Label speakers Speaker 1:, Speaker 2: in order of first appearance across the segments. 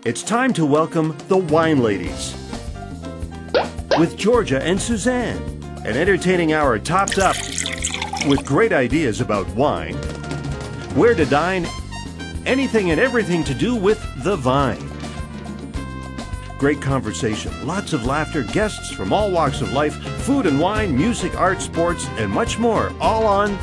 Speaker 1: It's time to welcome the Wine Ladies with Georgia and Suzanne. An entertaining hour topped up with great ideas about wine, where to dine, anything and everything to do with the vine. Great conversation, lots of laughter, guests from all walks of life, food and wine, music, art, sports, and much more, all on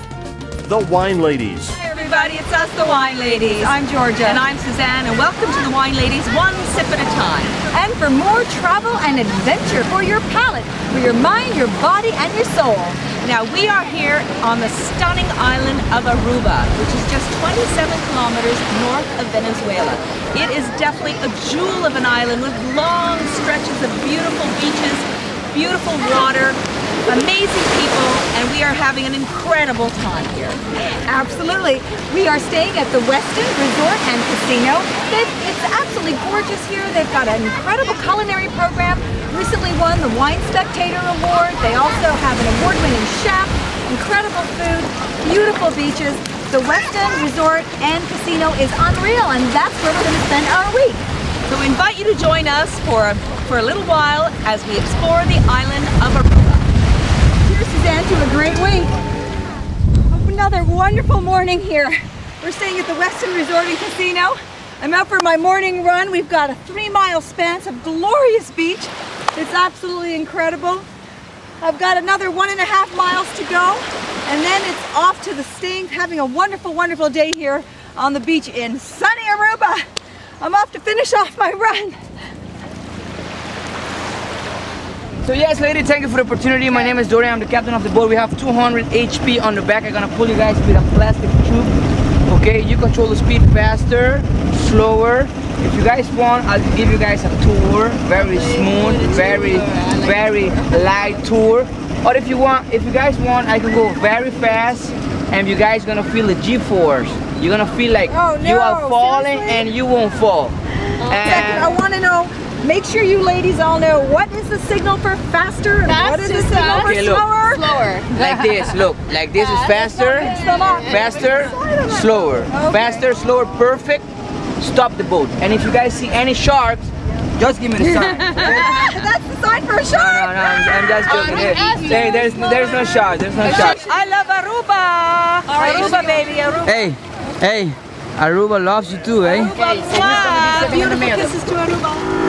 Speaker 1: the Wine Ladies.
Speaker 2: Hi everybody, it's us, the Wine Ladies. I'm Georgia. And I'm Suzanne, and welcome to the Wine Ladies, one sip at a time.
Speaker 3: And for more travel and adventure for your palate, for your mind, your body, and your soul.
Speaker 2: Now we are here on the stunning island of Aruba, which is just 27 kilometers north of Venezuela. It is definitely a jewel of an island with long stretches of beautiful beaches, beautiful water, amazing people, and we are having an incredible time here.
Speaker 3: Absolutely. We are staying at the Westin Resort and Casino. It's absolutely gorgeous here. They've got an incredible culinary program. Recently won the Wine Spectator Award. They also have an award-winning chef, incredible food, beautiful beaches. The Westin Resort and Casino is unreal, and that's where we're going to spend our week.
Speaker 2: So we invite you to join us for a little while as we explore the island of Aruba.
Speaker 3: Here's Suzanne to a great week. Another wonderful morning here. We're staying at the Westin Resort and Casino. I'm out for my morning run. We've got a 3-mile span of glorious beach. It's absolutely incredible. I've got another 1.5 miles to go, and then it's off to the staying, having a wonderful, wonderful day here on the beach in sunny Aruba. I'm off to finish off my run.
Speaker 4: So yes, ladies, thank you for the opportunity. My name is Dorian. I'm the captain of the boat. We have 200 HP on the back. I'm gonna pull you guys with a plastic tube. Okay, you control the speed faster, slower. If you guys want, I'll give you guys a tour. Very smooth, very light tour. Or if you guys want, I can go very fast, and you guys gonna feel the G-force. You're gonna feel like you are falling, seriously? And you won't fall.
Speaker 3: Second, I want to know. Make sure you ladies all know what is the signal for faster and what is the signal for slower?
Speaker 4: Slower. Like this, look. Like this is faster, faster, slower.
Speaker 3: Okay.
Speaker 4: Faster, slower, perfect. Stop the boat. And if you guys see any sharks, just give me the sign.
Speaker 3: That's the sign for a shark?
Speaker 4: No, I'm just joking. Hey, there's no shark. There's no shark.
Speaker 2: I love Aruba! Aruba, baby, Aruba.
Speaker 4: Hey, Aruba loves you too, eh?
Speaker 2: Aruba, beautiful kisses to Aruba.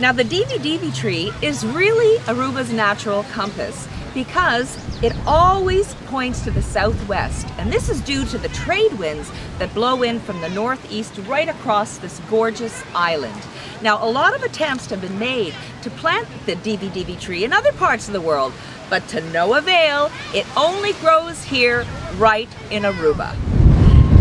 Speaker 2: Now the Divi tree is really Aruba's natural compass because it always points to the southwest, and this is due to the trade winds that blow in from the northeast right across this gorgeous island. Now a lot of attempts have been made to plant the Divi tree in other parts of the world, but to no avail. It only grows here right in Aruba.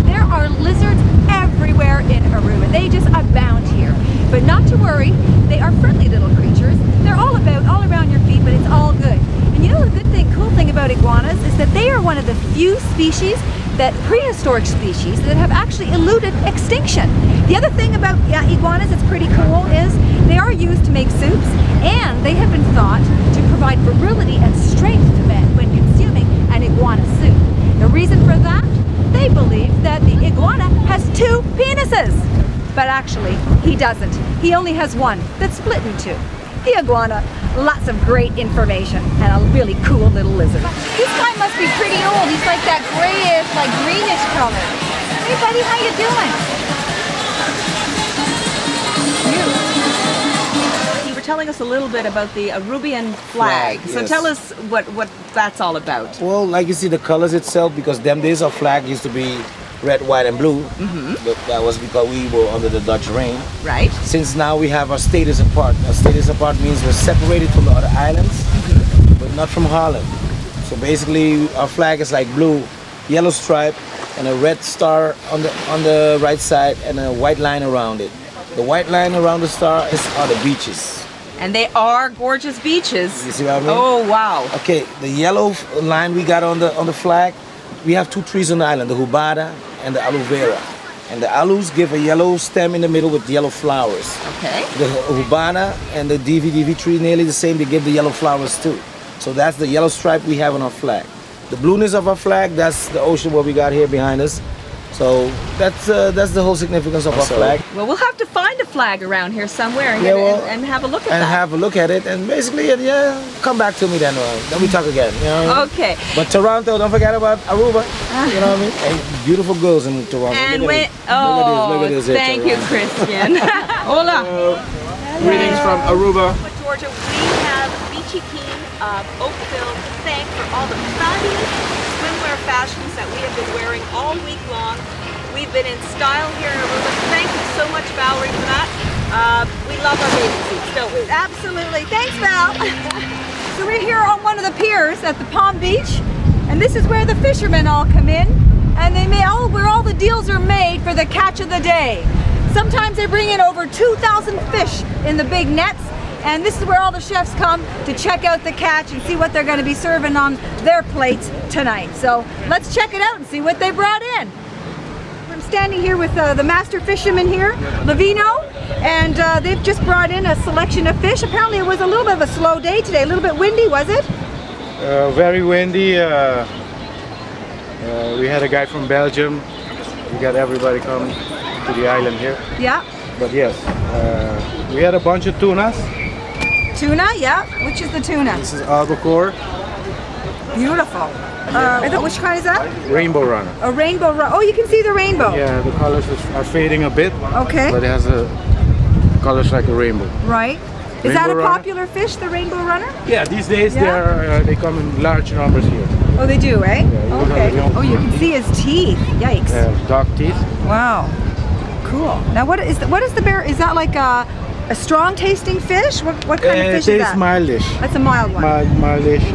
Speaker 3: There are lizards everywhere in Aruba. They just abound here. But not to worry, they are friendly little creatures. They're all around your feet, but it's all good. And you know the cool thing about iguanas is that they are one of the few species, prehistoric species, that have actually eluded extinction. The other thing about iguanas that's pretty cool is they are used to make soups, and they have been thought to provide virility and strength to men when consuming an iguana soup. The reason for that? They believe that the iguana has 2 penises. But actually, he doesn't. He only has one that's split in 2. The iguana, lots of great information, and a really cool little lizard. This guy must be pretty old. He's like that grayish, like greenish color. Hey buddy, how you doing?
Speaker 2: You were telling us a little bit about the Arubian flag. So
Speaker 5: yes.
Speaker 2: tell us what that's all about.
Speaker 5: Well, like you see the colors itself, because them days our flag used to be red, white, and blue. But that was because we were under the Dutch reign.
Speaker 2: Right.
Speaker 5: Since now we have our status apart. Our status apart means we're separated from the other islands, but not from Holland. So basically, our flag is like blue, yellow stripe, and a red star on the right side, and a white line around it. The white line around the star are the beaches.
Speaker 2: And they are gorgeous beaches.
Speaker 5: You see what I mean?
Speaker 2: Oh, wow.
Speaker 5: Okay, the yellow line we got on the flag, we have two trees on the island, the hubada and the aloe vera. And the aloes give a yellow stem in the middle with yellow flowers.
Speaker 2: Okay.
Speaker 5: The hubada and the DV tree nearly the same, they give the yellow flowers too. So that's the yellow stripe we have on our flag. The blueness of our flag, that's the ocean what we got here behind us. So that's the whole significance of our flag.
Speaker 2: Well, we'll have to find a flag around here somewhere and, and have a look at that.
Speaker 5: And have a look at it, and basically, yeah, come back to me then we talk again. You know?
Speaker 2: Okay.
Speaker 5: But Toronto, don't forget about Aruba. You know what I mean? And beautiful girls in Toronto.
Speaker 2: And
Speaker 5: look at this here,
Speaker 2: thank you, Christian. Hola.
Speaker 6: Greetings from Aruba.
Speaker 2: Georgia, we have Beachy Keen of Oakville to thank for all the fabulous swimwear fashions that we have been wearing all week long. We've been in style here in Aruba. Thank you so much, Valerie, for that. We love our bathing suits, don't we?
Speaker 3: Absolutely. Thanks, Val. So we're here on one of the piers at the Palm Beach, and this is where the fishermen all come in, and where all the deals are made for the catch of the day. Sometimes they bring in over 2,000 fish in the big nets, and this is where all the chefs come to check out the catch and see what they're going to be serving on their plates tonight. So let's check it out and see what they brought in. I'm standing here with the master fisherman here, Lavino, and they've just brought in a selection of fish. Apparently it was a little bit of a slow day today, a little bit windy, was it?
Speaker 6: Very windy. We had a guy from Belgium. We got everybody coming to the island here.
Speaker 3: Yeah.
Speaker 6: But yes, we had a bunch of tunas.
Speaker 3: Tuna, yeah. Which is the tuna?
Speaker 6: This is albacore.
Speaker 3: Beautiful. Which kind is that?
Speaker 6: Rainbow runner.
Speaker 3: A rainbow runner. Oh, you can see the rainbow.
Speaker 6: Yeah, the colors are fading a bit.
Speaker 3: Okay.
Speaker 6: But it has colors like a rainbow.
Speaker 3: Right. Is that a
Speaker 6: Rainbow
Speaker 3: popular fish, the rainbow runner?
Speaker 6: Yeah, these days
Speaker 3: Yeah?
Speaker 6: they come in large numbers here.
Speaker 3: Oh, they do, eh?
Speaker 6: Yeah,
Speaker 3: Okay. Oh, you can see his teeth. Yikes.
Speaker 6: Dark teeth.
Speaker 3: Wow. Cool. Now, what is the bear? Is that like a strong tasting fish? What kind of fish is that?
Speaker 6: It tastes mildish.
Speaker 3: That's a mild one.
Speaker 6: Mildish.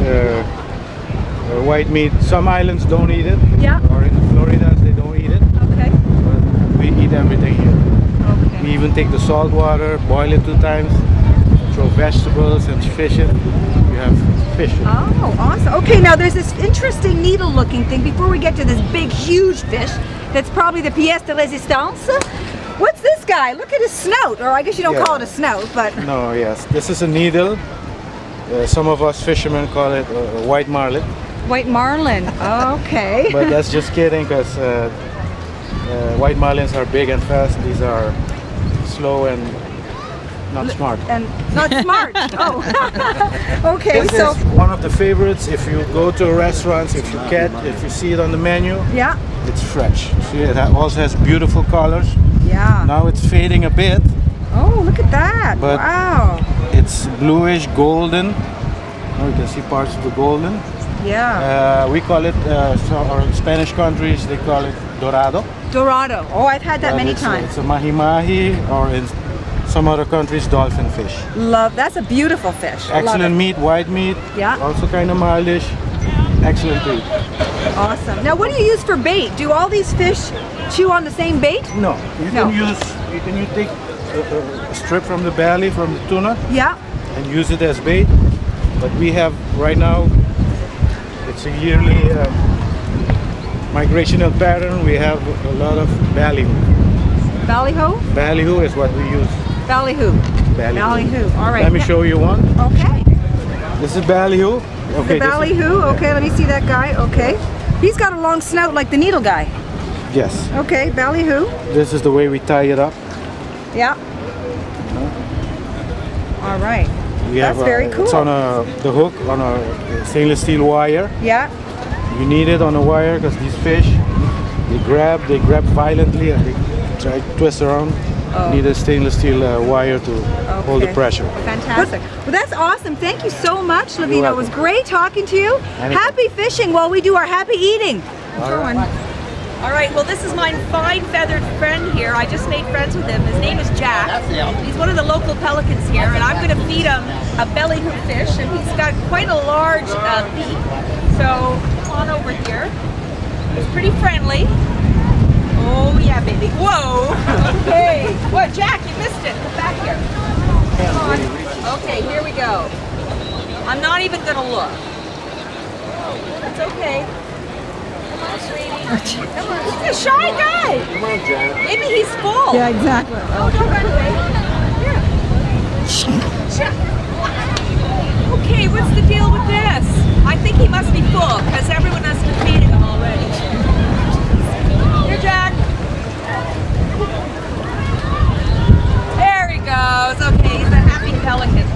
Speaker 6: White meat. Some islands don't eat it.
Speaker 3: Yeah.
Speaker 6: Or in Florida they don't eat it.
Speaker 3: Okay.
Speaker 6: But we eat everything here.
Speaker 3: Okay.
Speaker 6: We even take the salt water, boil it 2 times, throw vegetables and fish it. We have fish.
Speaker 3: Oh, awesome. Okay, now there's this interesting needle-looking thing before we get to this big, huge fish. That's probably the pièce de résistance. What's this guy? Look at his snout, or I guess you don't call it a snout, but...
Speaker 6: No, yes. This is a needle. Some of us fishermen call it a white marlin.
Speaker 3: White marlin. Okay.
Speaker 6: But that's just kidding, because white marlins are big and fast. These are slow and not smart.
Speaker 3: And not smart. Oh. Okay,
Speaker 6: This
Speaker 3: so...
Speaker 6: is one of the favorites. If you go to restaurants, if you see it on the menu,
Speaker 3: Yeah.
Speaker 6: it's fresh. See, it also has beautiful colors.
Speaker 3: Yeah.
Speaker 6: Now it's fading a bit.
Speaker 3: Oh, look at that.
Speaker 6: But
Speaker 3: wow.
Speaker 6: it's bluish golden. Oh, you can see parts of the golden.
Speaker 3: Yeah.
Speaker 6: We call it, or in Spanish countries, they call it dorado.
Speaker 3: Dorado. Oh, I've had that many
Speaker 6: It's
Speaker 3: times.
Speaker 6: a mahi-mahi, or in some other countries, dolphin fish.
Speaker 3: Love. That's a beautiful fish. Love
Speaker 6: Excellent
Speaker 3: it.
Speaker 6: meat, white meat.
Speaker 3: Yeah.
Speaker 6: Also kind of mildish. Excellent to eat.
Speaker 3: Awesome. Now, what do you use for bait? Do all these fish chew on the same bait?
Speaker 6: No, you
Speaker 3: No.
Speaker 6: can take a strip from the belly from the tuna
Speaker 3: Yeah.
Speaker 6: and use it as bait. But we have right now, it's a yearly migrational pattern. We have a lot of ballyhoo.
Speaker 3: Ballyhoo?
Speaker 6: Ballyhoo is what we use.
Speaker 3: Ballyhoo.
Speaker 6: Ballyhoo.
Speaker 3: Ballyhoo. All right.
Speaker 6: Let me show you one.
Speaker 3: Okay.
Speaker 6: This is ballyhoo. Okay.
Speaker 3: The ballyhoo. Okay, let me see that guy. Okay. He's got a long snout like the needle guy.
Speaker 6: Yes.
Speaker 3: Okay, ballyhoo.
Speaker 6: This is the way we tie it up.
Speaker 3: Yeah. All right.
Speaker 6: We
Speaker 3: That's
Speaker 6: have
Speaker 3: very cool.
Speaker 6: It's on the hook on a stainless steel wire.
Speaker 3: Yeah.
Speaker 6: You need it on the wire because these fish, they grab violently and they try to twist around.
Speaker 3: Oh.
Speaker 6: You need a stainless steel wire to hold the
Speaker 3: Okay.
Speaker 6: pressure.
Speaker 3: Fantastic. Well, that's awesome. Thank you so much, Lavino. It was
Speaker 6: welcome.
Speaker 3: great talking to you.
Speaker 6: Anytime.
Speaker 3: Happy fishing while we do our happy eating.
Speaker 2: All right, well, this is my fine feathered friend here. I just made friends with him. His name is Jack. He's one of the local pelicans here, and I'm going to feed him a ballyhoo fish, and he's got quite a large beak. So come on over here. He's pretty friendly. Oh yeah, baby. Whoa. Okay. What, Jack? You missed it. Come back here. Come on. Okay, here we go. I'm not even gonna look. It's okay. Come on, sweetie. Come on. He's a shy guy.
Speaker 6: Come on, Jan.
Speaker 2: Maybe he's full.
Speaker 3: Yeah, exactly.
Speaker 2: Oh, don't run away. Here. Okay, what's the deal with this? I think he must be full because everyone has been feeding him already. Here, Jack. There he goes. Okay, he's a happy pelican.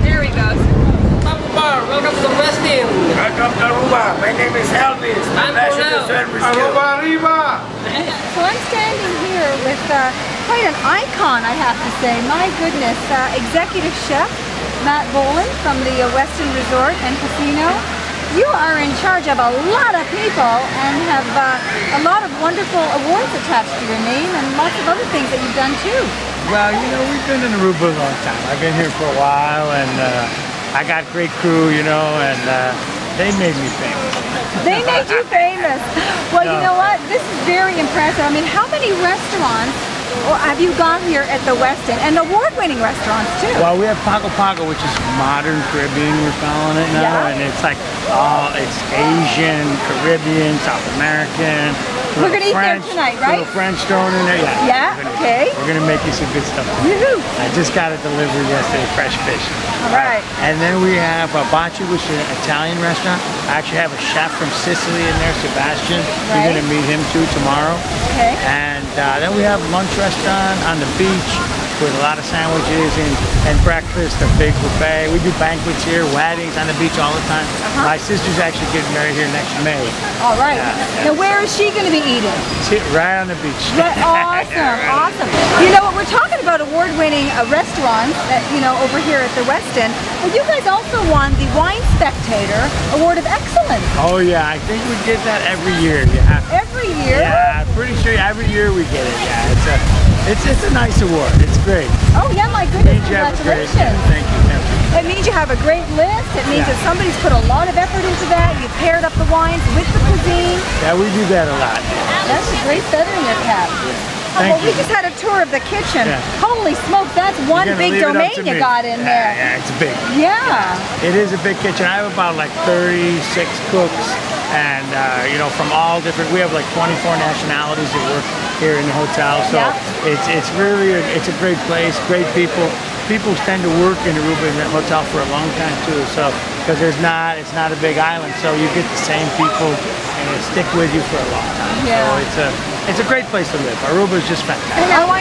Speaker 2: There he goes.
Speaker 7: Welcome to Westin.
Speaker 5: Welcome to Aruba. My name is Elvis.
Speaker 7: I'm
Speaker 6: Aruba, arriba!
Speaker 3: So I'm standing here with quite an icon, I have to say. My goodness, executive chef Matt Boland from the Westin Resort and Casino. You are in charge of a lot of people and have a lot of wonderful awards attached to your name and lots of other things that you've done too.
Speaker 8: Well, you know, we've been in Aruba a long time. I've been here for a while, and I got great crew, you know, and they made me famous.
Speaker 3: They made you famous. Well, you know what? This is very impressive. I mean, how many restaurants have you gone here at the Westin? And award-winning restaurants, too.
Speaker 8: Well, we have Pago Pago, which is modern Caribbean, we're calling it now,
Speaker 3: Yeah.
Speaker 8: and it's like, it's Asian, Caribbean, South American.
Speaker 3: We're going to eat there
Speaker 8: French,
Speaker 3: tonight, right?
Speaker 8: Little French thrown in there, yeah.
Speaker 3: Yeah, okay.
Speaker 8: We're going to make you some good stuff.
Speaker 3: Yoo-hoo.
Speaker 8: I just got it delivered yesterday, fresh fish.
Speaker 3: All right.
Speaker 8: And then we have Baci, which is an Italian restaurant. I actually have a chef from Sicily in there, Sebastian.
Speaker 3: Right.
Speaker 8: You're going to meet him too tomorrow.
Speaker 3: Okay.
Speaker 8: And then we have a lunch restaurant on the beach with a lot of sandwiches and breakfast, a big buffet. We do banquets here, weddings on the beach all the time. My sister's actually getting married here next May.
Speaker 3: All right.
Speaker 8: Yeah.
Speaker 3: Now, where is she going to be eating?
Speaker 8: Right on the beach.
Speaker 3: Right, awesome, awesome. You know what, we're talking about award-winning restaurants, you know, over here at the Westin, but you guys also won the Wine Spectator Award of Excellence.
Speaker 8: Oh yeah, I think we get that every year. You have to.
Speaker 3: Every year?
Speaker 8: Yeah, I'm pretty sure every year we get it. Yeah, it's a nice award. It's great.
Speaker 3: Oh yeah, my goodness,
Speaker 8: Means you have a great-
Speaker 3: congratulations.
Speaker 8: Thank you. Thank you.
Speaker 3: It means you have a great list. It means that somebody's put a lot of effort into that. You paired up the wines with the cuisine.
Speaker 8: Yeah, we do that a lot.
Speaker 3: That's a great feather in your cap.
Speaker 8: Thank
Speaker 3: Well, we
Speaker 8: you.
Speaker 3: just had a tour of the kitchen.
Speaker 8: Yeah.
Speaker 3: Holy smokes, that's one
Speaker 8: You're gonna
Speaker 3: big
Speaker 8: leave it up
Speaker 3: domain
Speaker 8: to
Speaker 3: you
Speaker 8: me.
Speaker 3: got in there.
Speaker 8: Yeah, it's big.
Speaker 3: Yeah.
Speaker 8: It is a big kitchen. I have about like 36 cooks, and you know, from all different. We have like 24 nationalities that work here in the hotel. So
Speaker 3: Yeah.
Speaker 8: it's really it's a great place, great people. People tend to work in Aruba in the hotel for a long time too. So because it's not a big island, so you get the same people and they stick with you for a long time.
Speaker 3: Yeah.
Speaker 8: So it's a great place to live. Aruba is just fantastic.
Speaker 3: And now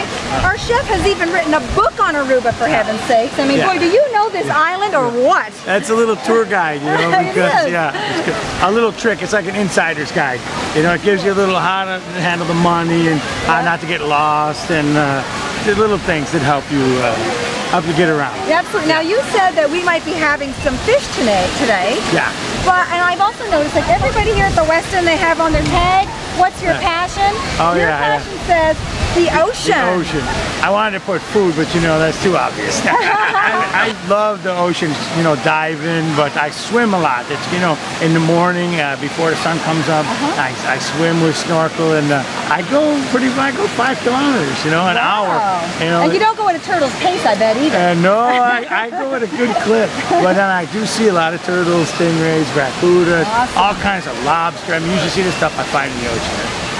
Speaker 3: our chef has even written a book on Aruba, for heaven's sakes. I mean,
Speaker 8: Yeah.
Speaker 3: boy, do you know this island or what?
Speaker 8: That's a little tour guide, you know,
Speaker 3: It
Speaker 8: because
Speaker 3: is.
Speaker 8: it's good. A little trick. It's like an insider's guide. You know, it gives you a little how to handle the money and how not to get lost and the little things that help you get around.
Speaker 3: Yeah, absolutely. Now you said that we might be having some fish today.
Speaker 8: Yeah.
Speaker 3: But, and I've also noticed, like everybody here at the Westin, they have on their tag, what's your passion?
Speaker 8: Oh,
Speaker 3: your
Speaker 8: yeah,
Speaker 3: passion says the ocean.
Speaker 8: The ocean. I wanted to put food, but you know, that's too obvious. I love the ocean, you know, diving, but I swim a lot. It's, you know, in the morning before the sun comes up, I swim with snorkel, and I go 5 kilometers, you know, an hour. You know,
Speaker 3: And you don't go at a turtle's pace, I bet, either.
Speaker 8: no, I go at a good clip, but then I do see a lot of turtles, stingrays, barracudas, all kinds of lobster. I mean, you usually see the stuff I find in the ocean.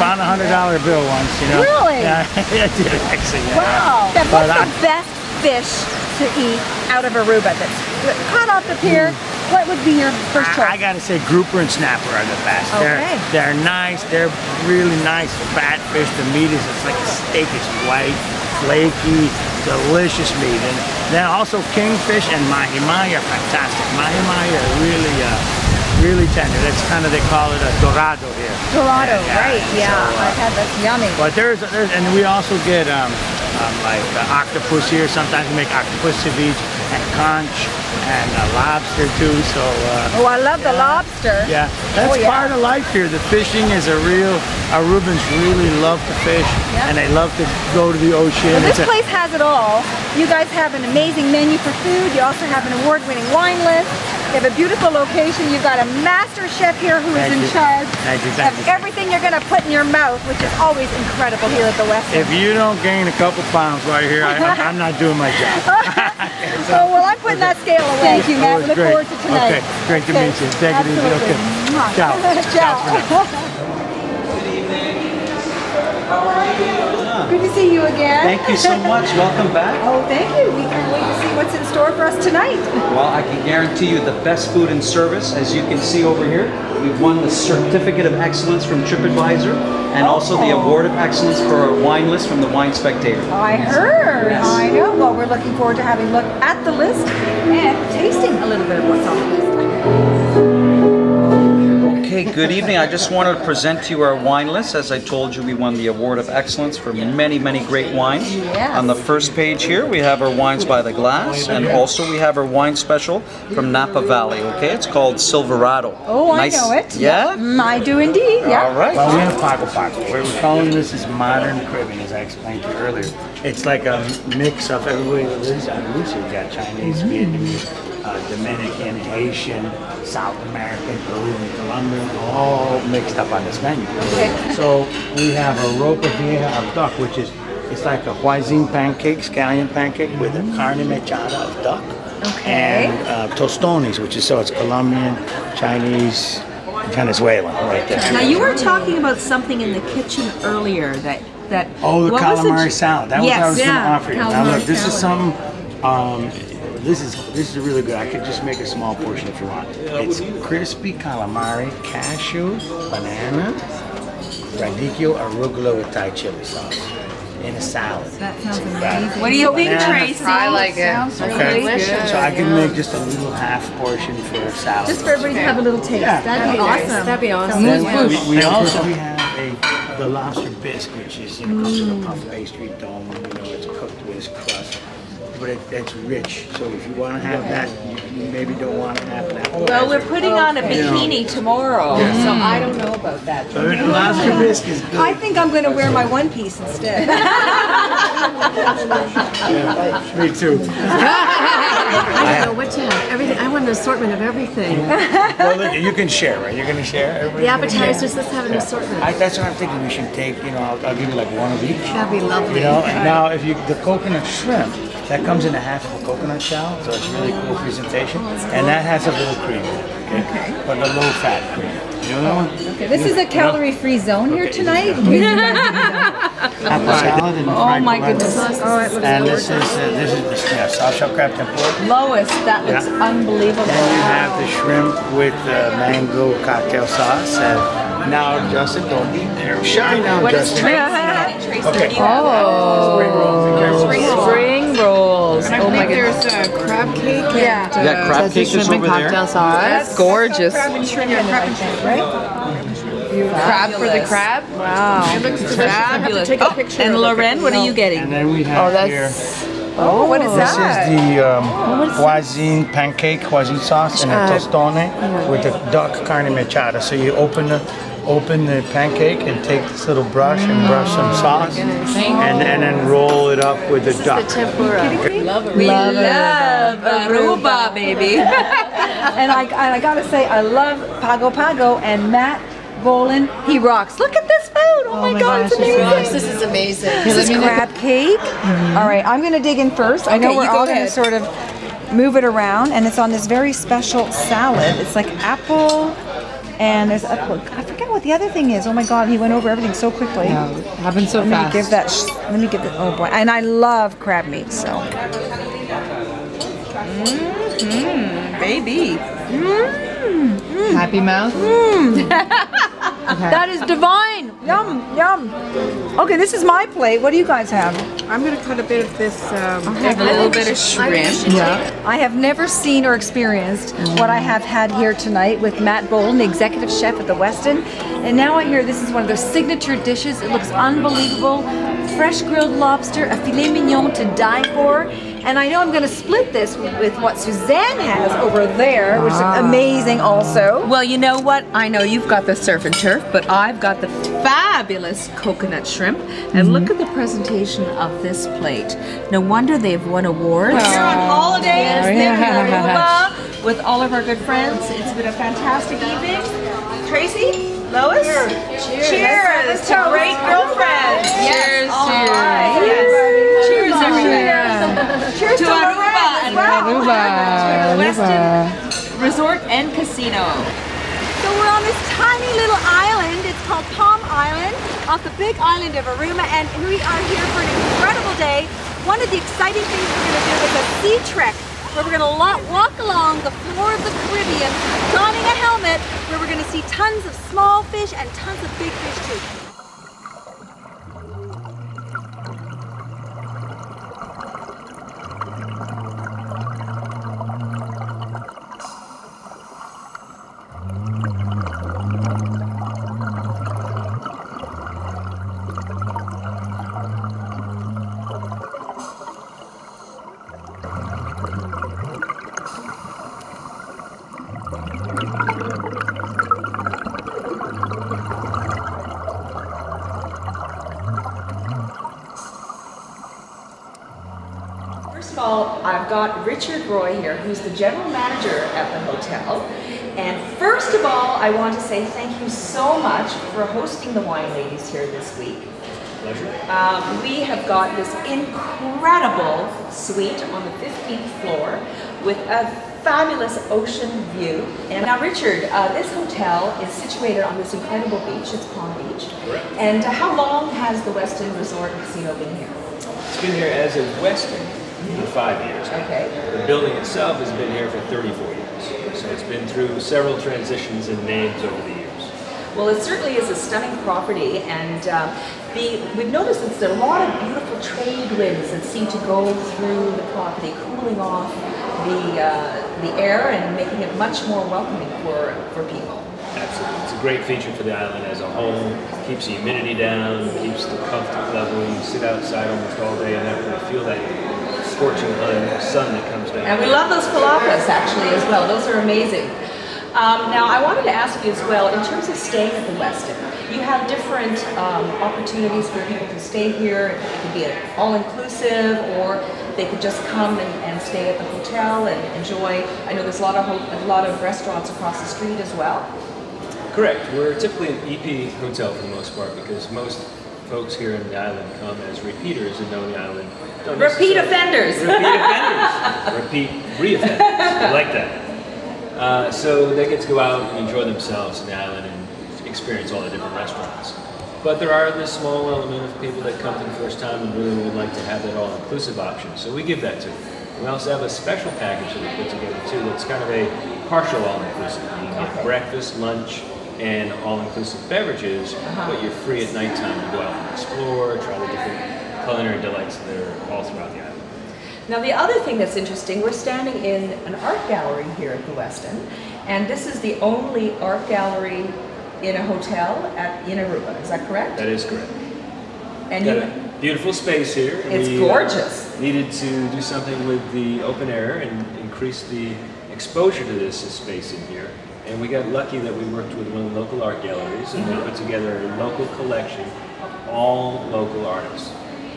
Speaker 8: Found a $100 bill once, you know.
Speaker 3: Really?
Speaker 8: Yeah, I did actually. Yeah.
Speaker 3: Wow. What's
Speaker 8: But
Speaker 3: the best fish to eat out of Aruba that's caught off the pier? What would be your first choice?
Speaker 8: I gotta say, grouper and snapper are the best.
Speaker 3: Okay.
Speaker 8: They're nice. They're really nice fat fish. The meat is it's like a steak. It's white, flaky, delicious meat. And then also kingfish and mahi-mahi are fantastic. Mahi-mahi are really tender. That's kind of, they call it a dorado here.
Speaker 3: Dorado, right? Yeah,
Speaker 8: So,
Speaker 3: I've had that's yummy.
Speaker 8: But there's and we also get like octopus here. Sometimes we make octopus ceviche and conch and lobster too. So
Speaker 3: Oh, I love the lobster.
Speaker 8: yeah, that's part of life here. The fishing is Arubans really love to fish, and they love to go to the ocean.
Speaker 3: Well, this place has it all. You guys have an amazing menu for food. You also have an award-winning wine list. You have a beautiful location. You've got a master chef here who is in charge of everything you're going to put in your mouth, which is always incredible here at the Westin.
Speaker 8: If you don't gain a couple pounds right here, I'm not doing my job.
Speaker 3: Oh, well, I'm putting that scale away. Thank you, Matt. We look forward to tonight.
Speaker 8: Okay, great to meet you. Take it easy. Okay. Ciao.
Speaker 3: Ciao. Good to see you again.
Speaker 9: Thank you so much. Welcome back.
Speaker 3: Oh, thank you. We can't wait to see what's in store for us tonight.
Speaker 9: Well, I can guarantee you the best food and service. As you can see over here, we've won the Certificate of Excellence from TripAdvisor and also the Award of Excellence for our wine list from the Wine Spectator.
Speaker 3: I heard.
Speaker 9: Yes.
Speaker 3: I know. Well, we're looking forward to having a look at the list and tasting a little bit of what's on the list.
Speaker 9: Okay, good evening. I just wanted to present to you our wine list. As I told you, we won the Award of Excellence for many, many great wines.
Speaker 3: Yes.
Speaker 9: On the first page here, we have our wines by the glass, and also we have our wine special from Napa Valley, okay? It's called Silverado.
Speaker 3: Oh,
Speaker 9: Nice.
Speaker 3: I know it.
Speaker 9: Yeah?
Speaker 3: I do indeed, yeah.
Speaker 9: All right.
Speaker 8: Well, we have Pago Pago. We're calling this is modern Caribbean, as I explained to you earlier. It's like a mix of everybody that lives on the route. You've got Chinese, Vietnamese, Dominican, Haitian, South American, Peruvian, Colombian, all mixed up on this menu. So we have a ropa vieja of duck, which is, it's like a hoisin pancake, scallion pancake with a carne mechada of duck.
Speaker 3: Okay.
Speaker 8: And tostones, which is, so it's Colombian, Chinese, Venezuelan right there.
Speaker 2: Now you were talking about something in the kitchen earlier that
Speaker 8: Oh, the
Speaker 2: what was
Speaker 8: calamari
Speaker 2: it?
Speaker 8: salad. That was what I was
Speaker 2: Yes,
Speaker 8: going to
Speaker 2: yeah,
Speaker 8: offer you. Now
Speaker 2: calamari
Speaker 8: look, this is
Speaker 2: salad.
Speaker 8: some. This is really good. I could just make a small portion if you want. It's crispy calamari, cashew, banana, radicchio, arugula with Thai chili sauce in a salad.
Speaker 3: That sounds amazing.
Speaker 2: What do you think,
Speaker 8: Banana.
Speaker 2: Tracy?
Speaker 10: I like it.
Speaker 3: Sounds
Speaker 8: Okay,
Speaker 3: delicious.
Speaker 8: so I can make just a little half portion for a salad.
Speaker 3: Just for everybody to have a little taste.
Speaker 8: Yeah.
Speaker 3: That'd be awesome.
Speaker 10: That'd be awesome.
Speaker 8: Then we also have the lobster bisque, which is comes in a puff pastry dome. It's cooked with this crust, but it's rich. So if you want to have that, you maybe don't want to have that.
Speaker 2: Well, we're putting on a bikini tomorrow, so I don't know about that.
Speaker 8: So the lobster bisque is good.
Speaker 3: I think I'm going to wear my one piece instead.
Speaker 8: Me too.
Speaker 10: I don't know what to have. Everything. I want an assortment of everything.
Speaker 8: Well, look, you can share, right? You're going to share.
Speaker 10: The appetizers. Let's have an assortment.
Speaker 8: That's what I'm thinking. We should take. I'll give you like one of each.
Speaker 10: That'd be lovely.
Speaker 8: And now if the coconut shrimp, that comes in a half of a coconut shell, so it's really cool presentation, and that has a little cream in it, okay? But a low fat cream. You know that one?
Speaker 3: Okay, this is a calorie-free zone here tonight.
Speaker 8: Apple salad and
Speaker 2: Oh my goodness.
Speaker 3: Oh, it looks
Speaker 8: And
Speaker 3: gorgeous.
Speaker 8: this is the soft shell crab tempura.
Speaker 2: Lois, that looks unbelievable.
Speaker 8: Then you have the shrimp with mango cocktail sauce. And now, Justin, don't be shy now,
Speaker 2: What is
Speaker 8: Justin.
Speaker 2: Tracy?
Speaker 8: Okay.
Speaker 2: Oh, spring rolls.
Speaker 10: Oh my goodness. There's a crab cake.
Speaker 3: Yeah.
Speaker 9: Yeah, crab cake is over there.
Speaker 10: Sauce.
Speaker 2: Gorgeous.
Speaker 3: Crab and shrimp in it, I think, right?
Speaker 10: Crab for the crab. Wow. It looks
Speaker 2: Fabulous.
Speaker 10: Take a picture
Speaker 2: And
Speaker 10: of it.
Speaker 2: Loren, what are you getting?
Speaker 8: And then we have here.
Speaker 3: Oh, what is
Speaker 8: This
Speaker 3: that?
Speaker 8: is the hoisin pancake, hoisin sauce, and a tostone with the duck carne mechada. So you open the pancake and take this little brush and brush some sauce, and then roll it up with the duck.
Speaker 10: The tempura.
Speaker 2: We love Aruba, baby.
Speaker 3: And I gotta say, I love Pago Pago and Matt Bolin. He rocks. Look at this food. Oh my God, it's amazing.
Speaker 10: This is amazing.
Speaker 3: This is crab cake. All right, I'm gonna dig in first. I know
Speaker 2: Okay,
Speaker 3: we're
Speaker 2: you go
Speaker 3: all gonna
Speaker 2: ahead.
Speaker 3: sort of move it around, and it's on this very special salad. It's like apple, and there's I forget what the other thing is. Oh my God, he went over everything so quickly.
Speaker 10: Happened so
Speaker 3: Let me give that. Let me give it. Oh boy, and I love crab meat. So.
Speaker 2: Baby.
Speaker 10: Happy mouth.
Speaker 3: That is divine. Yum, yum. Okay, this is my plate. What do you guys have?
Speaker 10: I'm gonna cut a bit of this.
Speaker 2: A little bit of shrimp.
Speaker 3: I have never seen or experienced what I have had here tonight with Matt Bolin, the executive chef at the Westin. And now I hear this is one of their signature dishes. It looks unbelievable. Fresh grilled lobster, a filet mignon to die for. And I know I'm going to split this with what Suzanne has over there, which is amazing also.
Speaker 2: Well, you know what? I know you've got the surf and turf, but I've got the fabulous coconut shrimp. And look at the presentation of this plate. No wonder they've won awards. We're on holidays, living in Aruba with all of our good friends. It's been a fantastic evening. Tracy, Lois, cheers to great girlfriends. Cheers,
Speaker 10: Cheers.
Speaker 2: Cheers, everybody. Cheers to Aruba
Speaker 4: Aruba.
Speaker 2: To the Westin Resort and Casino.
Speaker 3: So we're on this tiny little island. It's called Palm Island, off the big island of Aruba, and we are here for an incredible day. One of the exciting things we're going to do is a sea trek, where we're going to walk along the floor of the Caribbean, donning a helmet, where we're going to see tons of small fish and tons of big fish too.
Speaker 2: First of all, I've got Richard Roy here, who's the general manager at the hotel. And first of all, I want to say thank you so much for hosting the Wine Ladies here this week.
Speaker 11: Pleasure.
Speaker 2: We have got this incredible suite on the 15th floor with a fabulous ocean view. And now, Richard, this hotel is situated on this incredible beach. It's Palm Beach.
Speaker 11: Correct.
Speaker 2: And how long has the Westin Resort and Casino been here?
Speaker 11: It's been here as a Westin for 5 years.
Speaker 2: Okay.
Speaker 11: The building itself has been here for 34 years. So it's been through several transitions and names over the years.
Speaker 2: Well, it certainly is a stunning property, and we've noticed that there are a lot of beautiful trade winds that seem to go through the property, cooling off the air and making it much more welcoming for people.
Speaker 11: Absolutely. It's a great feature for the island as a whole. Keeps the humidity down, keeps the comfort level. You sit outside almost all day and never really feel that scorching sun that comes down.
Speaker 2: And we love those palapas actually as well. Those are amazing. Now, I wanted to ask you as well, in terms of staying at the Westin, you have different opportunities for people to stay here. It could be an all-inclusive, or they could just come and stay at the hotel and enjoy. I know there's a lot of restaurants across the street as well.
Speaker 11: Correct. We're typically an EP hotel for the most part, because most folks here in the island come as repeaters and know the island.
Speaker 2: Repeat offenders.
Speaker 11: Repeat offenders. Repeat re-offenders. I like that. So they get to go out and enjoy themselves in the island and experience all the different restaurants. But there are this small element of people that come for the first time and really would like to have that all-inclusive option. So we give that to them. We also have a special package that we put together too that's kind of a partial all-inclusive. You can get breakfast, lunch, and all-inclusive beverages, but you're free at nighttime to go out and explore, try the different culinary delights that are all throughout the island.
Speaker 2: Now, the other thing that's interesting, we're standing in an art gallery here at the Westin, and this is the only art gallery in a hotel in Aruba. Is that correct?
Speaker 11: That is correct.
Speaker 2: And
Speaker 11: got a beautiful space here.
Speaker 2: It's gorgeous.
Speaker 11: Needed to do something with the open air and increase the exposure to this space in here. And we got lucky that we worked with one of the local art galleries, and we put together a local collection of all local artists.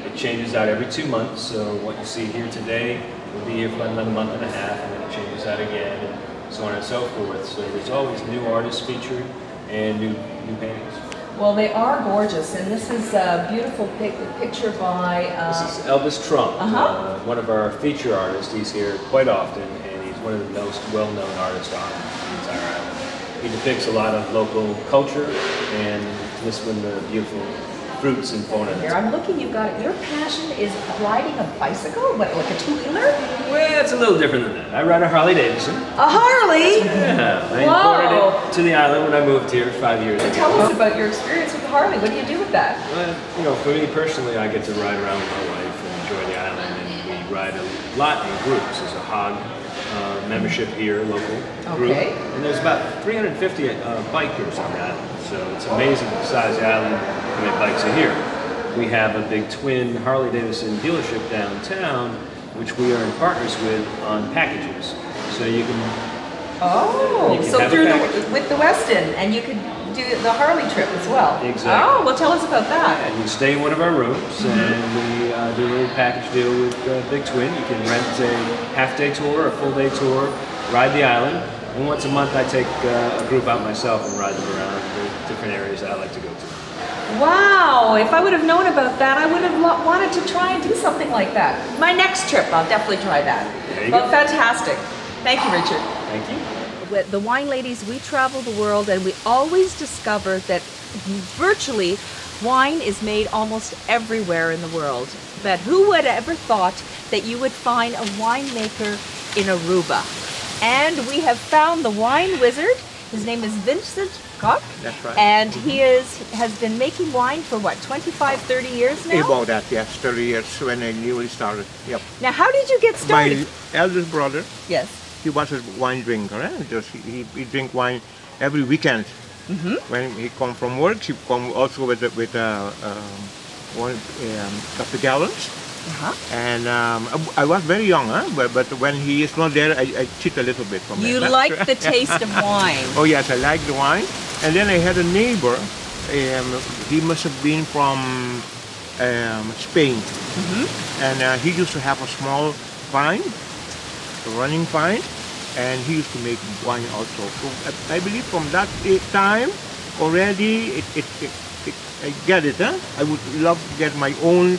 Speaker 11: It changes out every 2 months, so what you see here today will be here for another month and a half, and then it changes out again, and so on and so forth. So there's always new artists featured and new paintings.
Speaker 2: Well, they are gorgeous, and this is a beautiful picture by...
Speaker 11: This is Elvis Trump, one of our feature artists. He's here quite often, and he's one of the most well-known artists on the entire island. He depicts a lot of local culture, and this one, the beautiful fruits and fauna.
Speaker 2: Here, I'm looking, your passion is riding a bicycle? What, like a two-wheeler?
Speaker 11: Well, it's a little different than that. I ride a Harley Davidson.
Speaker 2: A Harley?
Speaker 11: Yeah, I imported it to the island when I moved here 5 years ago.
Speaker 2: Tell us about your experience with the Harley. What do you do with that?
Speaker 11: Well, you know, for me personally, I get to ride around with my wife and enjoy the island, and we ride a lot in groups. There's a HOG membership here, local group, and there's about 350 bikers on the island. So it's amazing the size of the island, how many bikes are here. We have a big twin Harley Davidson dealership downtown, which we are in partners with on packages. So you can...
Speaker 2: Oh, so through with the Westin, and you could do the Harley trip as well.
Speaker 11: Exactly.
Speaker 2: Oh, well, tell us about that.
Speaker 11: And you stay in one of our rooms, and we do a little package deal with Big Twin. You can rent a half-day tour, a full-day tour, ride the island, and once a month I take a group out myself and ride them around the different areas I like to go to.
Speaker 2: Wow, if I would have known about that, I would have wanted to try and do something like that. My next trip, I'll definitely try that.
Speaker 11: There There you
Speaker 2: Well,
Speaker 11: go.
Speaker 2: fantastic. Thank you, Richard.
Speaker 11: Thank you.
Speaker 2: With the Wine Ladies, we travel the world and we always discover that virtually wine is made almost everywhere in the world. But who would ever thought that you would find a winemaker in Aruba? And we have found the wine wizard. His name is Vincent Koch.
Speaker 12: That's right.
Speaker 2: And he has been making wine for what, 25, 30 years now?
Speaker 12: About that, yes, 30 years when I newly started. Yep.
Speaker 2: Now, how did you get started?
Speaker 12: My eldest brother,
Speaker 2: Yes.
Speaker 12: he was a wine drinker. Just he drink wine every weekend. When he come from work, he come also with one couple of gallons. And I was very young, but when he is not there, I cheat a little bit from
Speaker 2: You
Speaker 12: that.
Speaker 2: like the taste of wine.
Speaker 12: Oh yes, I like the wine. And then I had a neighbor. He must have been from Spain, and he used to have a small vine, a running vine, and he used to make wine also. So I believe from that time already, I get it. I would love to get my own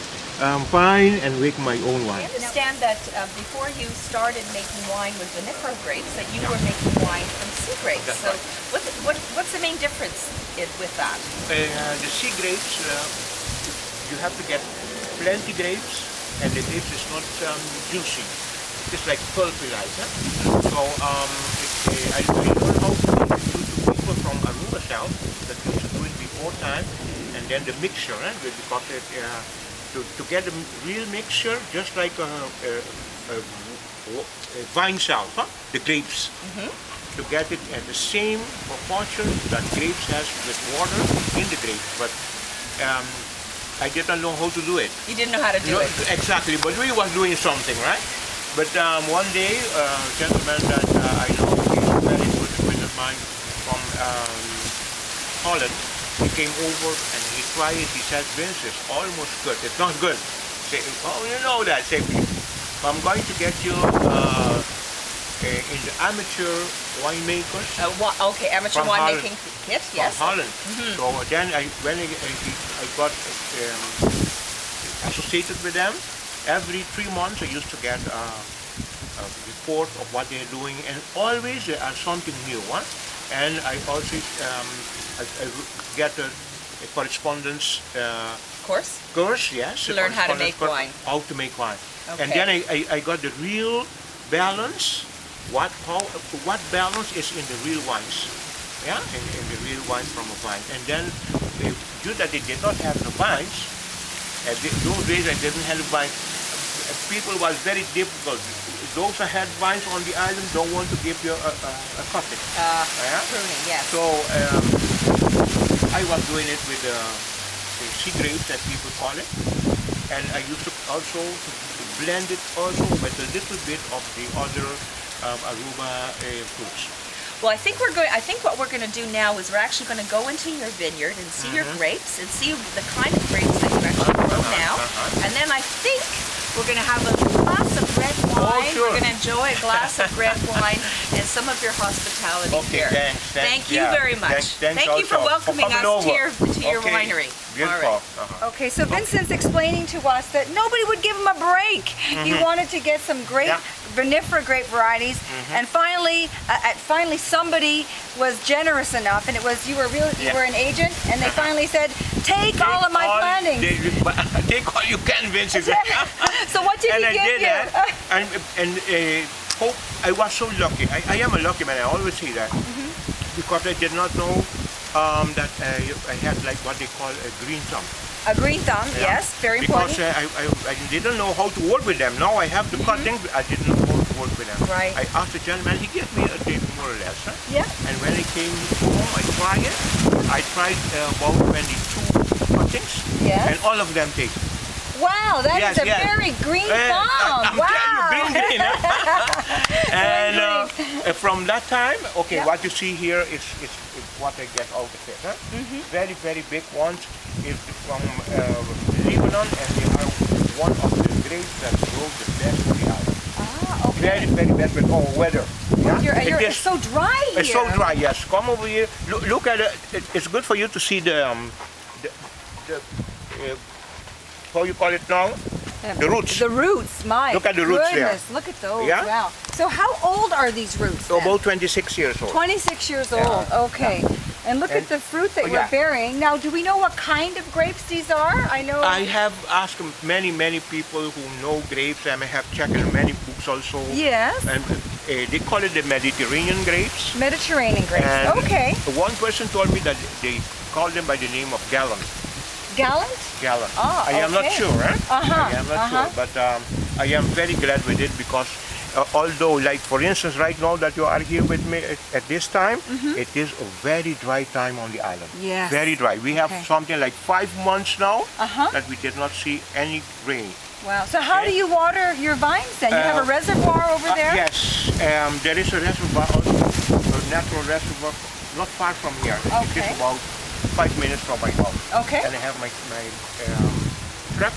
Speaker 12: vine and make my own
Speaker 2: I
Speaker 12: wine.
Speaker 2: understand that before you started making wine with vinifera grapes, that you were making wine from sea grapes.
Speaker 12: That's
Speaker 2: So
Speaker 12: right.
Speaker 2: what's the main difference with that?
Speaker 12: The sea grapes, you have to get plenty grapes, and the grapes is not juicy. It's like pulpy like. So I learned how to introduce to people from Aruba South that used to do it before time, and then the mixture, because to get a real mixture, just like a vine south, the grapes. To get it at the same proportion that grapes has with water in the grapes, but I didn't know how to do it.
Speaker 2: You didn't know how to do it.
Speaker 12: Exactly, but we was doing something, right? But one day, a gentleman that I know, he's a very good friend of mine from Holland, he came over and he tried it. He said, Vince, it's almost good. It's not good. Say, oh, you know that. Say, I'm going to get you in the amateur winemakers.
Speaker 2: Okay, amateur
Speaker 12: from
Speaker 2: winemaking kit, yes.
Speaker 12: From Holland. So then when I got associated with them, every 3 months I used to get a report of what they're doing, and always there are something new. And I also I get a correspondence course, yes.
Speaker 2: To learn how to make wine.
Speaker 12: How to make wine.
Speaker 2: Okay.
Speaker 12: And then I got the real balance. What balance is in the real wines, in the real wines from a vine. And then due that they did not have the vines, those days I didn't have the vines. People was very difficult. Those that had vines on the island don't want to give you a cottage.
Speaker 2: Pruning, yes.
Speaker 12: So I was doing it with the sea grapes that people call it, and I used to also blend it also with a little bit of the other Aruba fruits.
Speaker 2: Well, I think what we're going to do now is we're actually going to go into your vineyard and see your grapes and see the kind of grapes that you actually grow now. And then I think we're going to have a glass of red wine.
Speaker 12: Sure.
Speaker 2: We're going to enjoy a glass of red wine and some of your hospitality here.
Speaker 12: Thanks.
Speaker 2: Thank you very much.
Speaker 12: Thank
Speaker 2: you for welcoming us to your winery.
Speaker 12: Beautiful.
Speaker 3: Okay, so Vincent's explaining to us that nobody would give him a break. He wanted to get some great vinifera grape varieties, and finally somebody was generous enough, and it was you were an agent, and they finally said, take all of my planting.
Speaker 12: Take all you can, Vincent.
Speaker 3: So what did he give you?
Speaker 12: Hope I was so lucky. I am a lucky man. I always say that because I did not know that I had like what they call a green thumb.
Speaker 3: A green thumb, yes, very important.
Speaker 12: Because I didn't know how to work with them. Now I have the cutting, but I didn't know how to work with them.
Speaker 3: Right.
Speaker 12: I asked the gentleman, he gave me a day more or less.
Speaker 3: Yeah.
Speaker 12: And when I came home, I tried it. I tried about 22 cuttings, and all of them take.
Speaker 3: Wow, that is a very green thumb. Wow.
Speaker 12: Green. And from that time, what you see here is what I get out of it. Very, very big ones is from Lebanon, and they are one of the grapes that grow the best on the island. Very, very best with our weather.
Speaker 3: It's so dry here.
Speaker 12: It's so dry, yes. Come over here. Look at it. It's good for you to see the how you call it now? The roots.
Speaker 3: The roots, my
Speaker 12: Look at the roots there.
Speaker 3: goodness, look at those,
Speaker 12: Yeah?
Speaker 3: wow. So how old are these roots then?
Speaker 12: About 26 years old.
Speaker 3: 26 years
Speaker 12: Yeah.
Speaker 3: old, okay. And look at the fruit that
Speaker 12: Oh,
Speaker 3: we're
Speaker 12: yeah.
Speaker 3: bearing. Now, do we know what kind of grapes these are? I know.
Speaker 12: I have asked many people who know grapes, and I have checked in many books also.
Speaker 3: Yes.
Speaker 12: And they call it the Mediterranean grapes.
Speaker 3: Mediterranean grapes,
Speaker 12: And
Speaker 3: okay.
Speaker 12: one person told me that they call them by the name of gallant.
Speaker 3: Gallant?
Speaker 12: Gallant.
Speaker 3: Ah,
Speaker 12: I am not
Speaker 3: okay.
Speaker 12: sure, eh?
Speaker 3: Uh-huh,
Speaker 12: I am not sure, but I am very glad with it because although, like for instance, right now that you are here with me at this time, it is a very dry time on the island.
Speaker 3: Yes.
Speaker 12: Very dry. We have
Speaker 3: Okay.
Speaker 12: something like 5 months now
Speaker 3: Uh-huh.
Speaker 12: that we did not see any rain.
Speaker 3: Wow. So how do you water your vines then? You have a reservoir over there?
Speaker 12: Yes, there is a reservoir, a natural reservoir, not far from here. It
Speaker 3: Okay.
Speaker 12: is about 5 minutes from my house.
Speaker 3: Okay.
Speaker 12: And I have my truck.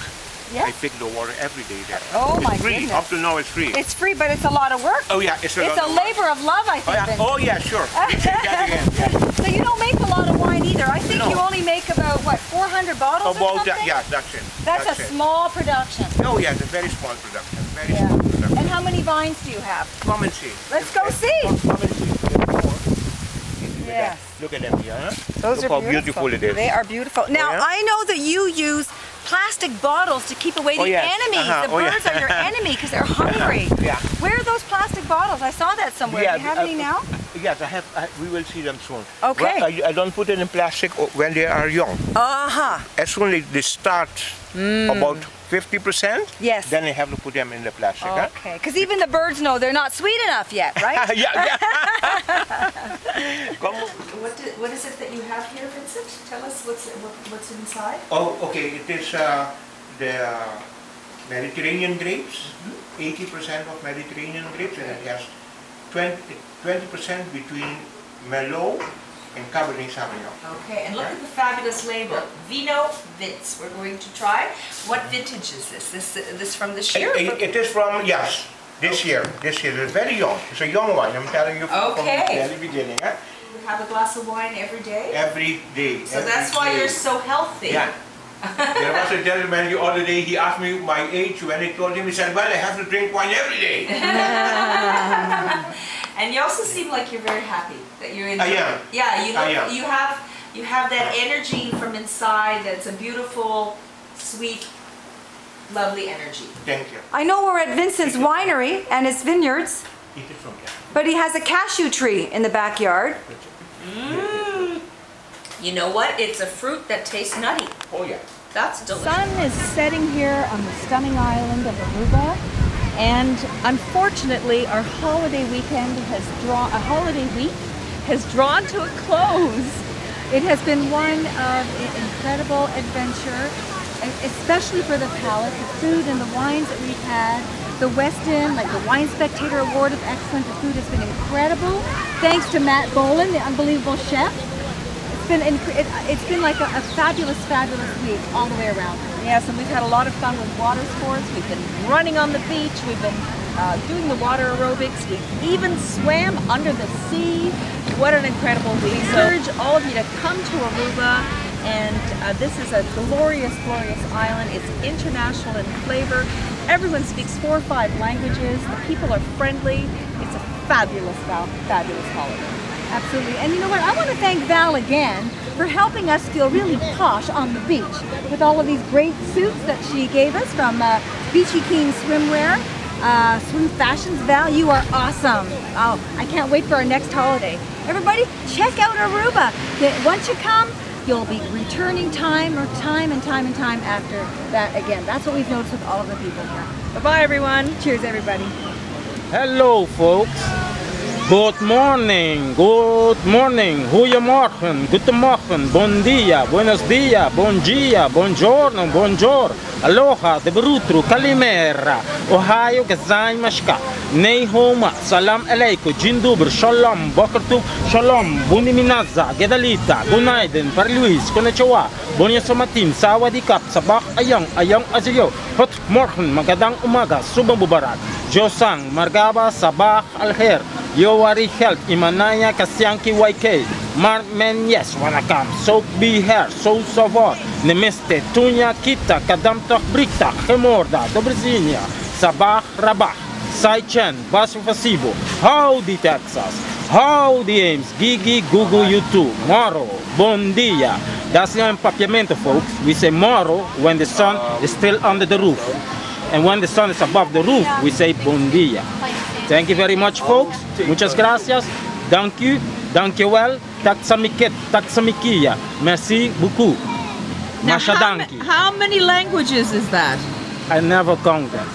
Speaker 3: Yeah.
Speaker 12: I pick the water every day there.
Speaker 3: Oh,
Speaker 12: it's
Speaker 3: my
Speaker 12: free.
Speaker 3: goodness.
Speaker 12: Up to now it's free.
Speaker 3: It's free, but it's a lot of work.
Speaker 12: Oh yeah, it's a lot
Speaker 3: It's a
Speaker 12: of work.
Speaker 3: labor of love, I
Speaker 12: Oh
Speaker 3: think.
Speaker 12: yeah,
Speaker 3: Vincent.
Speaker 12: oh, yeah, sure. You say that again. Yeah.
Speaker 3: So you don't make a lot of wine either. I think
Speaker 12: No.
Speaker 3: you only make about, what, 400 bottles or
Speaker 12: About
Speaker 3: something?
Speaker 12: that, yeah, that's it.
Speaker 3: That's a
Speaker 12: it.
Speaker 3: small production.
Speaker 12: Oh yeah, it's a very small production. Very
Speaker 3: Yeah.
Speaker 12: small production.
Speaker 3: And how many vines do you have?
Speaker 12: Come and see.
Speaker 3: Let's go see.
Speaker 12: Come and see.
Speaker 3: Yes.
Speaker 12: Look at them here, huh?
Speaker 3: Those
Speaker 12: Look
Speaker 3: are
Speaker 12: how beautiful it is.
Speaker 3: They are beautiful. Now,
Speaker 12: yeah?
Speaker 3: I know that you use plastic bottles to keep away the
Speaker 12: yes.
Speaker 3: enemies.
Speaker 12: Uh-huh.
Speaker 3: The
Speaker 12: Oh, yeah.
Speaker 3: birds are your enemy because they're hungry.
Speaker 12: Yeah.
Speaker 3: Where are those plastic bottles? I saw that somewhere.
Speaker 12: Yeah,
Speaker 3: do you have any now?
Speaker 12: Yes, I have. We will see them soon.
Speaker 3: Okay.
Speaker 12: Well, I don't put it in plastic when they are young.
Speaker 3: Uh-huh.
Speaker 12: As soon as they start about 50%,
Speaker 3: Yes.
Speaker 12: then I have to put them in the plastic.
Speaker 3: Okay, because even the birds know they're not sweet enough yet, right?
Speaker 12: Yeah. Come.
Speaker 2: What is it that you have here, Vincent? Tell us what's inside.
Speaker 12: Oh, okay. It is the Mediterranean grapes. 80% of Mediterranean grapes, and it has 20% between Merlot and Cabernet Sauvignon.
Speaker 2: Okay, and look at the fabulous label, Vino Vince. We're going to try. What vintage is this? This from this year?
Speaker 12: It is from, yes, this year. This year. It's very young. It's a young wine. I'm telling you from the very beginning. Eh?
Speaker 2: You have a glass of wine every day?
Speaker 12: Every day.
Speaker 2: So that's why you're so healthy.
Speaker 12: Yeah. There was a gentleman the other day, he asked me my age. When I told him, he said, well, I have to drink wine every day.
Speaker 2: And you also seem like you're very happy that you're in.
Speaker 12: I am.
Speaker 2: Yeah, you look,
Speaker 12: I am.
Speaker 2: you have that energy from inside. That's a beautiful, sweet, lovely energy.
Speaker 12: Thank you.
Speaker 3: I know we're at Vincent's winery and his vineyards,
Speaker 12: Eat it from here.
Speaker 3: but he has a cashew tree in the backyard.
Speaker 2: You know what? It's a fruit that tastes nutty.
Speaker 12: Oh yeah.
Speaker 2: That's delicious.
Speaker 3: The sun is setting here on the stunning island of Aruba, and unfortunately our holiday week has drawn to a close. It has been one of incredible adventure, especially for the palate, the food and the wines that we've had. The Westin, like the Wine Spectator Award of Excellence, the food has been incredible. Thanks to Matt Boland, the unbelievable chef. It's been like a fabulous, fabulous week all the way around. Yes, and we've had a lot of fun with water sports. We've been running on the beach. We've been doing the water aerobics. We've even swam under the sea. What an incredible week. We urge all of you to come to Aruba. And this is a glorious, glorious island. It's international in flavor. Everyone speaks 4 or 5 languages. The people are friendly. It's a fabulous, fabulous holiday. Absolutely. And you know what? I want to thank Val again for helping us feel really posh on the beach with all of these great suits that she gave us from Beachy Keen Swimwear, Swim Fashions. Val, you are awesome. Oh, I can't wait for our next holiday. Everybody, check out Aruba. Once you come, you'll be returning time and time after that again. That's what we've noticed with all of the people here. Bye-bye, everyone. Cheers, everybody.
Speaker 13: Hello, folks. Good morning, goedemorgen, goedemorgen, bon dia, buenos dia, bon dia, buongiorno, bonjour, aloha, debrutru, kalimera, ohayo, gazaimaska, neihoma, salam aleikum, jindubr, shalom, bokertub, shalom, buniminaza, gedalita, gunaiden, parluis, konnichiwa, bonyasomatim, sawadikap, sabak ayang, ayang aziyo, hot morgen, magadang umaga, subang bubarat, josang, margaba, sabah alher, Yowari Health, Imanaya Kasyanki YK. Maar men yes, wanakam, so be here, so savoir, nemeste, tunya, kita, kadamtach, briktach, gemorda, dobrzinia, sabach, rabach, saichen, basu fasibo, howdy Texas, howdy Ames, Gigi, Google, YouTube, moro, bon dia. That's the empapiamento, folks. We say moro when the sun is still under the roof. And when the sun is above the roof, we say bon dia. Thank you very much, folks. Muchas gracias. Thank you. Dankjewel. Taksamiket. Taksamikia. Merci beaucoup.
Speaker 2: Now,
Speaker 13: Mashadanki.
Speaker 2: how many languages is that?
Speaker 13: I never count them.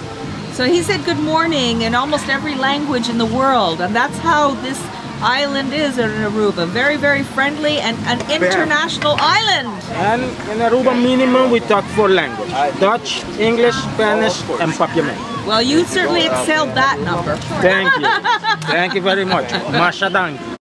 Speaker 2: So he said good morning in almost every language in the world, and that's how this island is in Aruba. Very, very friendly and an international island.
Speaker 13: And in Aruba minimum we talk 4 languages. Dutch, English, Spanish, and Papiamento.
Speaker 2: Well, you certainly excelled that number.
Speaker 13: Thank you. Thank you very much. Mashadanki.